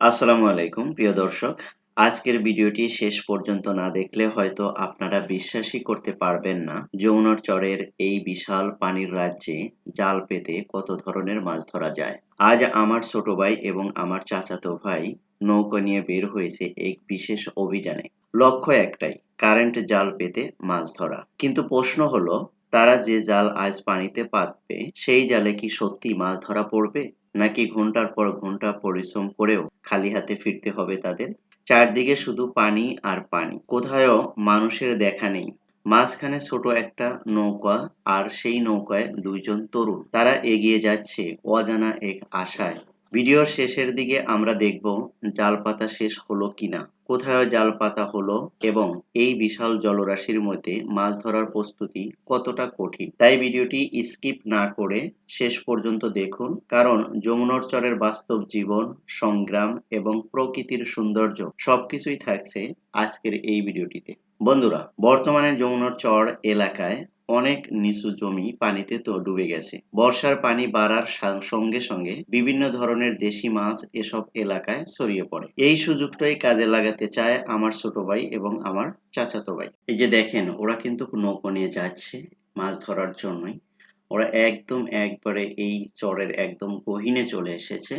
আসসালামু আলাইকুম প্রিয় দর্শক। আজকের ভিডিওটি শেষ পর্যন্ত না দেখলে হয়তো আপনারা বিশ্বাসই করতে পারবেন না যমুনার চরের এই বিশাল পানির রাজ্যে জাল পেতে কত ধরনের মাছ ধরা যায়। আজ আমার ছোট ভাই এবং আমার চাচাতো ভাই নৌকা নিয়ে বের হয়েছে এক বিশেষ অভিযানে। লক্ষ্য একটাই, কারেন্ট জাল পেতে মাছ ধরা। কিন্তু প্রশ্ন হলো, তারা যে জাল আজ পানিতে পাতবে সেই জালে কি সত্যি মাছ ধরা পড়বে, নাকি ঘন্টার পর ঘন্টা পরিশ্রম করেও খালি হাতে ফিরতে হবে তাদের? চারদিকে শুধু পানি আর পানি, কোথাও মানুষের দেখা নেই। মাঝখানে ছোট একটা নৌকা, আর সেই নৌকায় দুইজন তরুণ। তারা এগিয়ে যাচ্ছে অজানা এক আশায়। ভিডিওর শেষের দিকে আমরা দেখব জাল পাতা শেষ হলো কিনা, কোথায় জাল পাতা হলো, এবং এই বিশাল জলরাশির মধ্যে মাছ ধরার প্রস্তুতি কতটা কঠিন। তাই ভিডিওটি স্কিপ না করে শেষ পর্যন্ত দেখুন, কারণ যমুনার চরের বাস্তব জীবন, সংগ্রাম এবং প্রকৃতির সৌন্দর্য সবকিছুই থাকছে আজকের এই ভিডিওটিতে। বন্ধুরা, বর্তমানে যমুনার চর এলাকায় অনেক নিচু জমি পানিতে তো ডুবে গেছে। বর্ষার পানি বাড়ার সঙ্গে সঙ্গে বিভিন্ন ধরনের দেশি মাছ এসব এলাকায় ছড়িয়ে পড়ে। এই সুযোগটাই কাজে লাগাতে চায় আমার ছোট ভাই এবং আমার চাচাতো ভাই। এই যে দেখেন, ওরা কিন্তু নৌকো নিয়ে যাচ্ছে মাছ ধরার জন্যই। ওরা একদম একবারে এই চরের একদম গহীনে চলে এসেছে।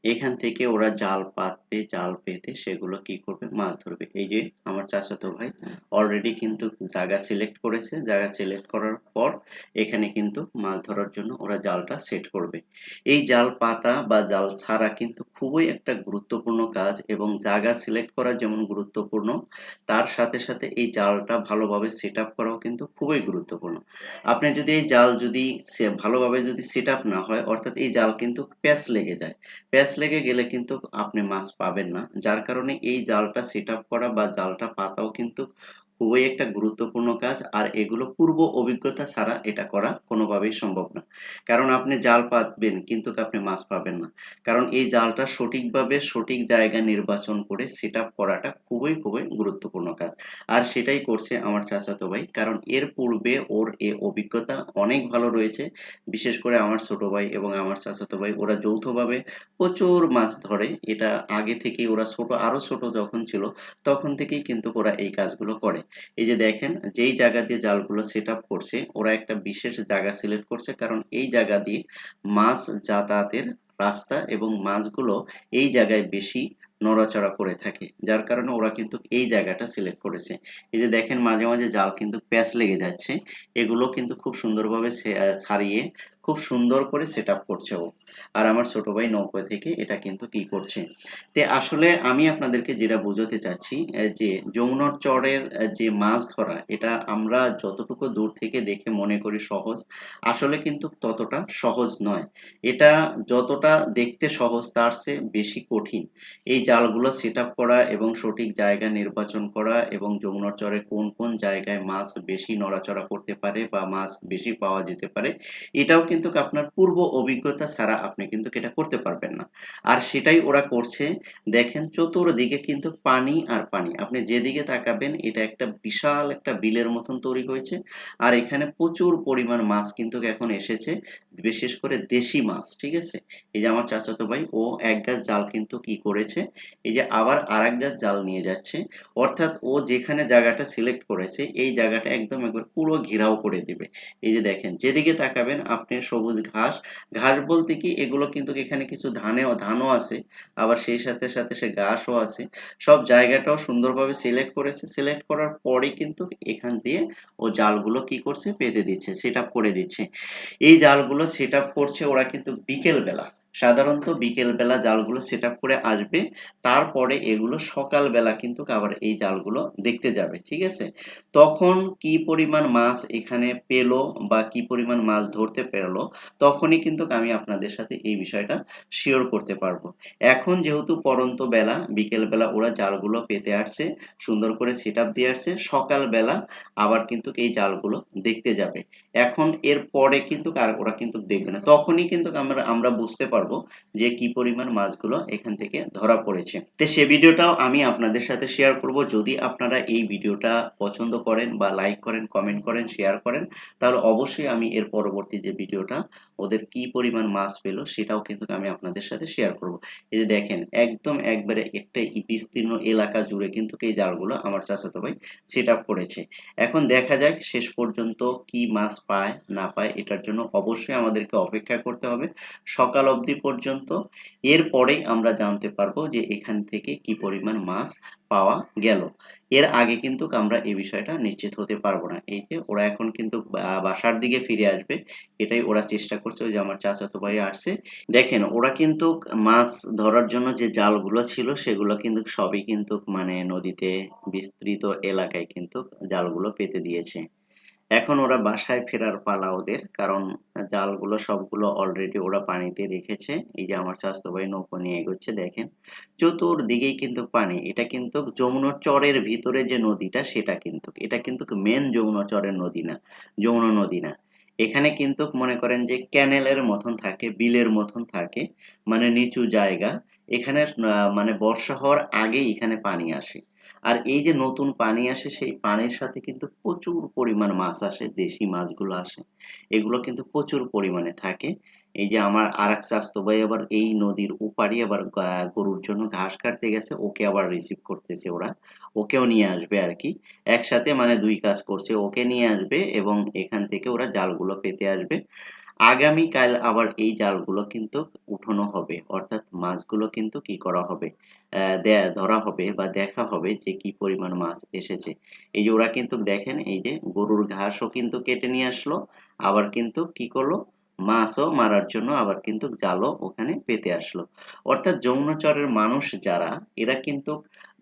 এখান থেকে ওরা জাল পাতবে, জাল পেতে সেগুলো কি করবে, মাছ ধরবে। এই যে আমার চাচাতো ভাই অলরেডি কিন্তু জায়গা সিলেক্ট করেছে। জায়গা সিলেক্ট করার পর এখানে কিন্তু মাছ ধরার জন্য ওরা জালটা সেট করবে। এই জাল পাতা বা জাল ছাড়া কিন্তু খুবই একটা গুরুত্বপূর্ণ কাজ, এবং জায়গা সিলেক্ট করা যেমন গুরুত্বপূর্ণ, তার সাথে সাথে এই জালটা ভালোভাবে সেট আপ করাও কিন্তু খুবই গুরুত্বপূর্ণ। আপনি যদি এই জাল যদি ভালোভাবে যদি সেট আপ না হয়, অর্থাৎ এই জাল কিন্তু প্যাঁচ লেগে যায়। প্যাঁচ লেগে গেলে কিন্তু আপনি মাছ পাবেন না। যার কারণে এই জালটা সেট আপ করা বা জালটা পাতাও কিন্তু খুবই একটা গুরুত্বপূর্ণ কাজ, আর এগুলো পূর্ব অভিজ্ঞতা ছাড়া এটা করা কোনোভাবেই সম্ভব না। কারণ আপনি জাল পাতবেন কিন্তু আপনি মাছ পাবেন না। কারণ এই জালটা সঠিকভাবে সঠিক জায়গা নির্বাচন করে সেট আপ করাটা খুবই খুবই গুরুত্বপূর্ণ কাজ। আর সেটাই করছে আমার চাচাতো ভাই, কারণ এর পূর্বে ওর এ অভিজ্ঞতা অনেক ভালো রয়েছে। বিশেষ করে আমার ছোট ভাই এবং আমার চাচাতো ভাই ওরা যৌথভাবে প্রচুর মাছ ধরে। এটা আগে থেকেই, ওরা ছোট, আরো ছোট যখন ছিল তখন থেকেই কিন্তু ওরা এই কাজগুলো করে। এই যে দেখেন, যেই জায়গা দিয়ে জালগুলো সেট আপ করছে, ওরা একটা বিশেষ জায়গা সিলেক্ট করছে, কারণ এই জায়গা দিয়ে মাছ যাতায়াতের রাস্তা, এবং মাছগুলো এই জায়গায় বেশি নড়াচড়া করে থাকে। যার কারণে ওরা কিন্তু এই জায়গাটা সিলেক্ট করেছে। এই যে দেখেন, মাঝে মাঝে জাল কিন্তু প্যাঁচ লেগে যাচ্ছে। এগুলো কিন্তু খুব সুন্দরভাবে ছাড়িয়ে খুব সুন্দর করে সেট আপ করছে ও। আর আমার ছোট ভাই নৌকা থেকে এটা কিন্তু কি করছে। তে আসলে আমি আপনাদেরকে যেটা বোঝাতে চাচ্ছি, যে যমুনার চরের যে মাছ ধরা, এটা আমরা যতটুকু দূর থেকে দেখে মনে করি সহজ, আসলে কিন্তু ততটা সহজ নয়। এটা যতটা দেখতে সহজ তার চেয়ে বেশি কঠিন। এই জালগুলো সেট আপ করা এবং সঠিক জায়গা নির্বাচন করা, এবং যমুনার চরে কোন কোন জায়গায় মাছ বেশি নড়াচড়া করতে পারে বা মাছ বেশি পাওয়া যেতে পারে, এটাও কিন্তু আপনার পূর্ব অভিজ্ঞতা ছাড়া আপনি কিন্তু এটা করতে পারবেন না। আর সেটাই ওরা করছে। দেখেন, চতুর্দিকে কিন্তু পানি আর পানি, আপনি যেদিকে তাকাবেন এটা একটা বিশাল একটা বিলের মতন তৈরি হয়েছে। আর এখানে প্রচুর পরিমাণ মাছ কিন্তু এখন এসেছে, বিশেষ করে দেশি মাছ। ঠিক আছে, এই যে আমার চাচাতো ভাই ও এক গাছ জাল কিন্তু কি করেছে, এই যে আবার আরেক গাছ জাল নিয়ে যাচ্ছে। অর্থাৎ ও যেখানে জায়গাটা সিলেক্ট করেছে এই জায়গাটা একদম একবার পুরো ঘেরাও করে দিবে। এই যে দেখেন, যেদিকে তাকাবেন আপনি সবুজ ঘাস। ঘাস বলতে কি, এগুলো কিন্তু এখানে কিছু ধানও আছে, আবার সেই সাথে সাথে সে ঘাসও আছে। সব জায়গাটাও সুন্দরভাবে সিলেক্ট করেছে। সিলেক্ট করার পরে কিন্তু এখান দিয়ে ও জালগুলো কি করছে, পেতে দিচ্ছে, সেট আপ করে দিচ্ছে। এই জালগুলো সেট আপ করছে ওরা কিন্তু বিকেল বেলা। সাধারণত বিকেল বেলা জালগুলো সেট আপ করে আসবে। তারপরে এগুলো সকাল বেলা কিন্তু আবার এই জালগুলো দেখতে যাবে। ঠিক আছে, তখন কি পরিমাণ মাছ এখানে পেলো বা কি পরিমাণ মাছ ধরতে পেরলো, তখনই কিন্তু আমি আপনাদের সাথে এই বিষয়টা শিওর করতে পারবো। এখন যেহেতু পড়ন্ত বেলা, বিকেল বেলা ওরা জালগুলো পেতে আসছে, সুন্দর করে সেট আপ দিয়ে আসছে, সকাল বেলা আবার কিন্তু এই জালগুলো দেখতে যাবে। এখন এর পরে কিন্তু আর ওরা কিন্তু দেখবে না, তখনই কিন্তু আমরা আমরা বুঝতে পারবো পারবো যে কি পরিমাণ মাছগুলো এখান থেকে ধরা পড়েছে। তো সে ভিডিওটাও আমি আপনাদের সাথে শেয়ার করব। যদি আপনারা এই ভিডিওটা পছন্দ করেন বা লাইক করেন, কমেন্ট করেন, শেয়ার করেন, তাহলে অবশ্যই আমি এর পরবর্তী যে ভিডিওটা ওদের কি পরিমাণ মাছ পেলো সেটাও কিন্তু আমি আপনাদের সাথে শেয়ার করব। এই যে দেখেন একদম একবারে একটা বিস্তীর্ণ এলাকা জুড়ে কিন্তু এই জালগুলো আমার চাচাতো ভাই সেট আপ করেছে। এখন দেখা যাক শেষ পর্যন্ত কি মাছ পায় না পায়, এটার জন্য অবশ্যই আমাদেরকে অপেক্ষা করতে হবে সকাল অবধি পর্যন্ত। এরপরেই আমরা জানতে পারবো যে এখান থেকে কি পরিমাণ মাছ পাওয়া গেল। এর আগে কিন্তু আমরা এই বিষয়টা নিশ্চিত হতে পারবো না। এই যে ওরা এখন কিন্তু বাসার দিকে ফিরে আসবে, এটাই ওরা চেষ্টা করছে। ওই যে আমার চাচাতো ভাই আসছে, দেখেন ওরা কিন্তু মাছ ধরার জন্য যে জালগুলো ছিল সেগুলো কিন্তু সবই কিন্তু মানে নদীতে বিস্তৃত এলাকায় কিন্তু জালগুলো পেতে দিয়েছে। এখন ওরা বাসায় ফেরার পালা ওদের, কারণ জালগুলো সবগুলো অলরেডি ওরা পানিতে রেখেছে। এই যে আমার চাচাতো ভাই নৌকো নিয়ে এগোচ্ছে, দেখেন চতুর্দিকেই কিন্তু পানি। এটা কিন্তু যমুনা চরের ভিতরে যে নদীটা সেটা কিন্তু, এটা কিন্তু মেন যমুনা চরের নদী না, যমুনা নদী না। এখানে কিন্তু মনে করেন যে ক্যানেলের মতন থাকে, বিলের মতন থাকে, মানে নিচু জায়গা। এখানে মানে বর্ষা হওয়ার আগেই এখানে পানি আসে। আর এই যে নতুন পানি আসে সেই পানির সাথে কিন্তু প্রচুর পরিমাণ মাছ আসে, দেশি মাছগুলো আসে। এগুলো কিন্তু প্রচুর পরিমাণে থাকে। এই যে আমার আরেক চাচতো ভাই আবার এই নদীর ওপারই আবার গরুর জন্য ঘাস কাটতে গেছে, ওকে আবার রিসিভ করতেছে ওরা, ওকেও নিয়ে আসবে আর কি। একসাথে মানে দুই কাজ করছে, ওকে নিয়ে আসবে এবং এখান থেকে ওরা জালগুলো পেতে আসবে। আগামীকাল আবার এই জালগুলো কিন্তু উঠানো হবে, অর্থাৎ মাছগুলো কিন্তু কি করা হবে, ধরা হবে বা দেখা হবে যে কি পরিমাণ মাছ এসেছে। এই যে ওরা কিন্তু দেখেন এই যে গরুর ঘাসও কিন্তু কেটে নিয়ে আসলো, আবার কিন্তু কি করলো, মাছও মারার জন্য আবার কিন্তু জালও ওখানে পেতে আসলো। অর্থাৎ যমুনা চরের মানুষ যারা, এরা কিন্তু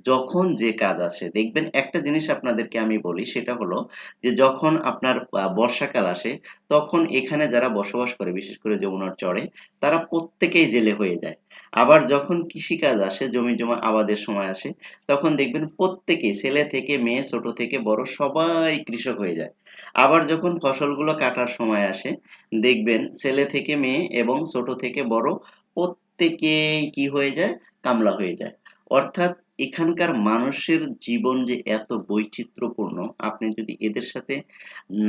যখন যে কাজ আসে, দেখবেন একটা জিনিস আপনাদেরকে আমি বলি, সেটা হলো যে যখন আপনার বর্ষাকাল আসে তখন এখানে যারা বসবাস করে বিশেষ করে যমুনার চরে, তারা প্রত্যেকেই জেলে হয়ে যায়। আবার যখন কৃষিকাজ আসে, জমি জমা আবাদের সময় আসে, তখন দেখবেন প্রত্যেকেই ছেলে থেকে মেয়ে ছোট থেকে বড় সবাই কৃষক হয়ে যায়। আবার যখন ফসলগুলো কাটার সময় আসে, দেখবেন ছেলে থেকে মেয়ে এবং ছোট থেকে বড় প্রত্যেকেই কি হয়ে যায়, কামলা হয়ে যায়। অর্থাৎ এখানকার মানুষের জীবন যে এত বৈচিত্র্যপূর্ণ, আপনি যদি এদের সাথে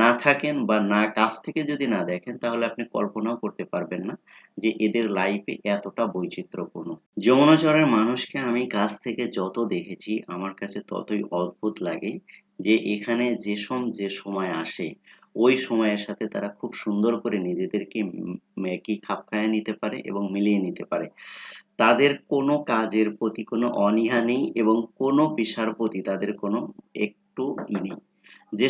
না থাকেন বা না কাছ থেকে যদি না দেখেন তাহলে আপনি কল্পনাও করতে পারবেন না যে এদের লাইফে এতটা বৈচিত্র্যপূর্ণ। যমুনা চরের মানুষকে আমি কাছ থেকে যত দেখেছি আমার কাছে ততই অদ্ভুত লাগে যে এখানে যে সময় আসে ওই সময়ের সাথে তারা খুব সুন্দর করে নিজেদেরকে কি খাপ খাইয়ে নিতে পারে এবং মিলিয়ে নিতে পারে। তাদের কোনো কাজের প্রতি কোনো অনীহা নেই এবং কোনো পেশার প্রতি তাদের কোনো একটু নেই। যে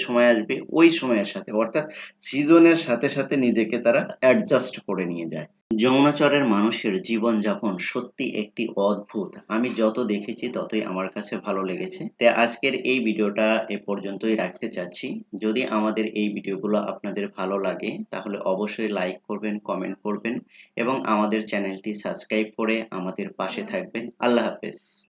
সময় আসবে ওই সময়ের সাথে, অর্থাৎ সিজনের সাথে সাথে নিজেকে তারা অ্যাডজাস্ট করে নিয়ে যায়। যমুনা চরের মানুষের জীবনযাপন সত্যি একটি অদ্ভুত। আমি যত দেখেছি ততই আমার কাছে ভালো লেগেছে। তাই আজকের এই ভিডিওটা এ পর্যন্তই রাখতে চাচ্ছি। যদি আমাদের এই ভিডিওগুলো আপনাদের ভালো লাগে তাহলে অবশ্যই লাইক করবেন, কমেন্ট করবেন এবং আমাদের চ্যানেলটি সাবস্ক্রাইব করে আমাদের পাশে থাকবেন। আল্লাহ হাফেজ।